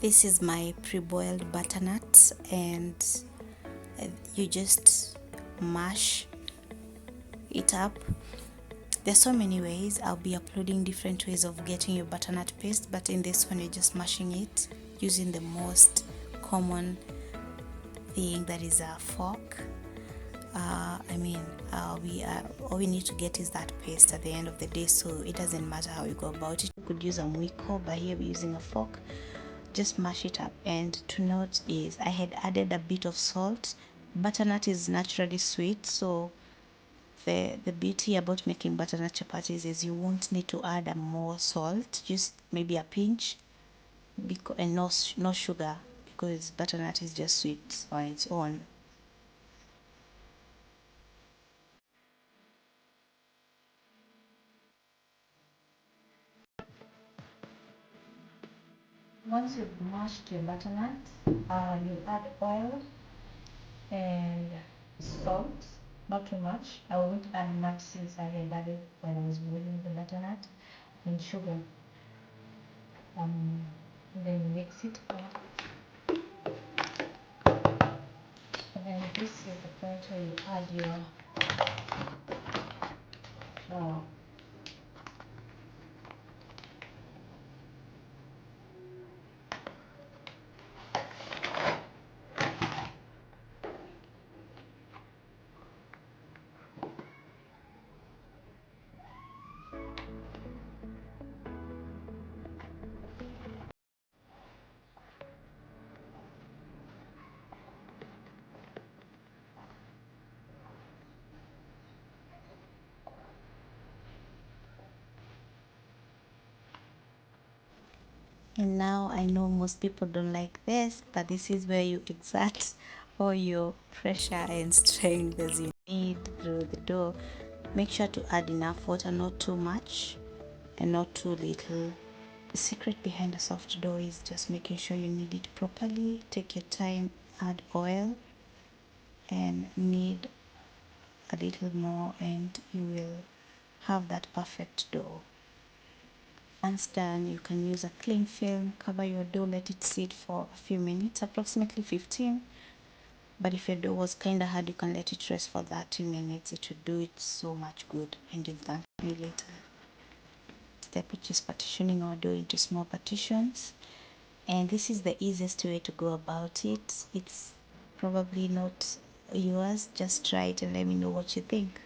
This is my pre-boiled butternut, and you just mash it up. There's so many ways. I'll be uploading different ways of getting your butternut paste, but in this one you're just mashing it using the most common thing, that is a fork. All we need to get is that paste at the end of the day, so it doesn't matter how you go about it. You could use a mwiko, but here we're using a fork. Just mash it up. And to note is I had added a bit of salt. Butternut is naturally sweet, so the beauty about making butternut chapatis is you won't need to add a more salt, just maybe a pinch, and no sugar, because butternut is just sweet on its own. Once you've mashed your butternut, you add oil and salt, not too much. I won't add much since I had added when I was boiling the butternut, and sugar. Um, then mix it up. And then this is the point where you add your flour. And now I know most people don't like this, but this is where you exert all your pressure and strength as you need through the dough. Make sure to add enough water, not too much and not too little. The secret behind a soft dough is just making sure you knead it properly. Take your time, add oil, and knead a little more, and you will have that perfect dough. Once done, you can use a cling film, cover your dough, let it sit for a few minutes, approximately 15. But if your dough was kind of hard, you can let it rest for 30 minutes. It will do it so much good, and you'll thank me later. Step, which is partitioning our dough into small partitions. And this is the easiest way to go about it. It's probably not yours. Just try it and let me know what you think.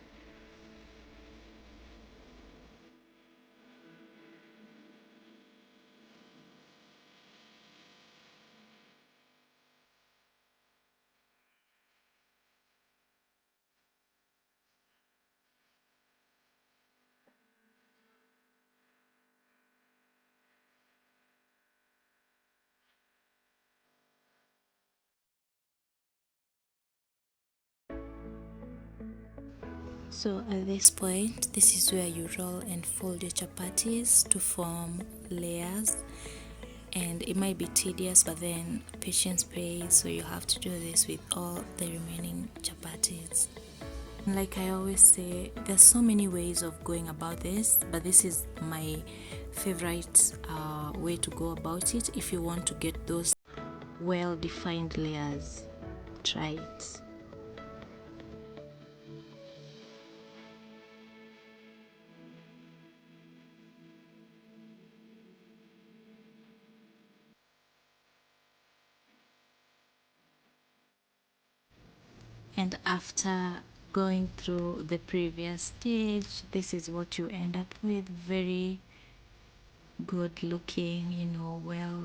So at this point, this is where you roll and fold your chapatis to form layers. And it might be tedious, but then patience pays, so you have to do this with all the remaining chapatis. Like I always say, there's so many ways of going about this, but this is my favorite way to go about it. If you want to get those well defined layers, try it. And after going through the previous stage, this is what you end up with. Very good looking, well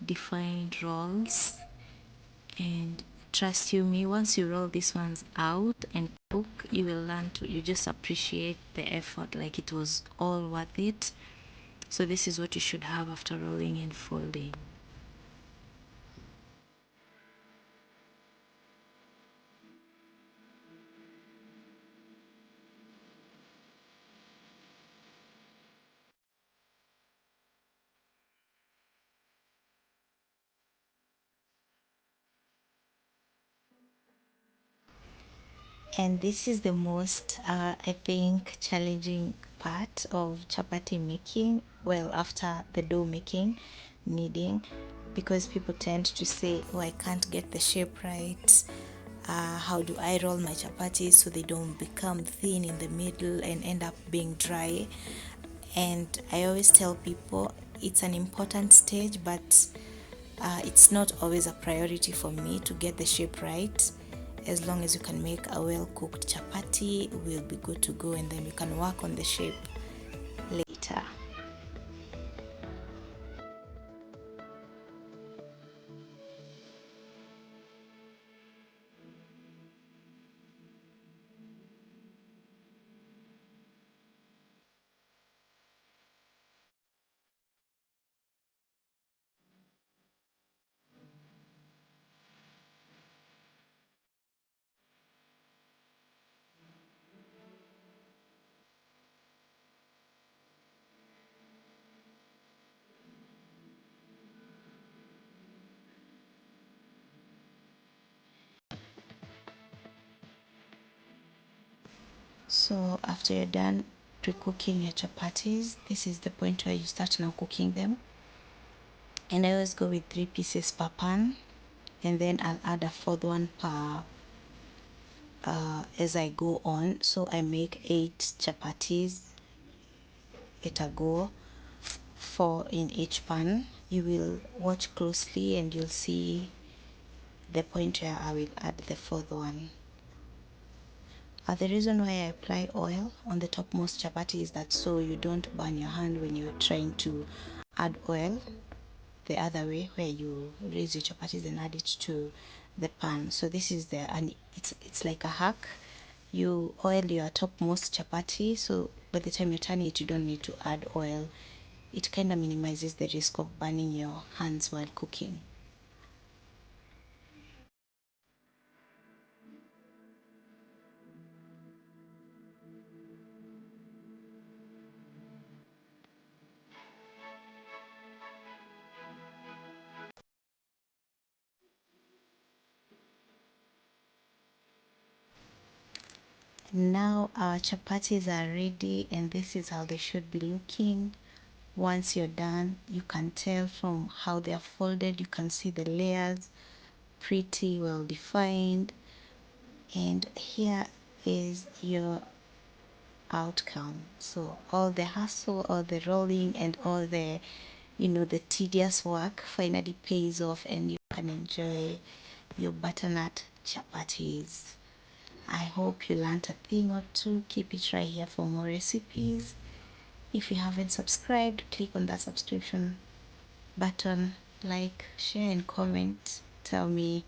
defined rolls. And trust you me, once you roll these ones out and cook, you will learn to, you just appreciate the effort, like it was all worth it. So this is what you should have after rolling and folding. And this is the most, I think, challenging part of chapati making. Well, after the dough making, kneading, because people tend to say, oh, I can't get the shape right. How do I roll my chapatis so they don't become thin in the middle and end up being dry? And I always tell people it's an important stage, but it's not always a priority for me to get the shape right. As long as you can make a well cooked chapati, we'll be good to go, and then we can work on the shape later. So after you're done pre-cooking your chapatis, this is the point where you start now cooking them. And I always go with 3 pieces per pan, and then I'll add a fourth one per as I go on. So I make 8 chapatis, 8 a go, 4 in each pan. You will watch closely and you'll see the point where I will add the fourth one. The reason why I apply oil on the topmost chapati is that so you don't burn your hand when you're trying to add oil the other way, where you raise your chapatis and add it to the pan. So this is the, and it's like a hack. You oil your topmost chapati, so by the time you're turning it, you don't need to add oil. It kind of minimizes the risk of burning your hands while cooking. Now our chapatis are ready, and this is how they should be looking. Once you're done, you can tell from how they are folded, you can see the layers pretty well defined. And here is your outcome. So all the hustle, all the rolling, and all the, the tedious work finally pays off, and you can enjoy your butternut chapatis. I hope you learned a thing or two. Keep it right here for more recipes. If you haven't subscribed, click on that subscription button, like, share, and comment. Tell me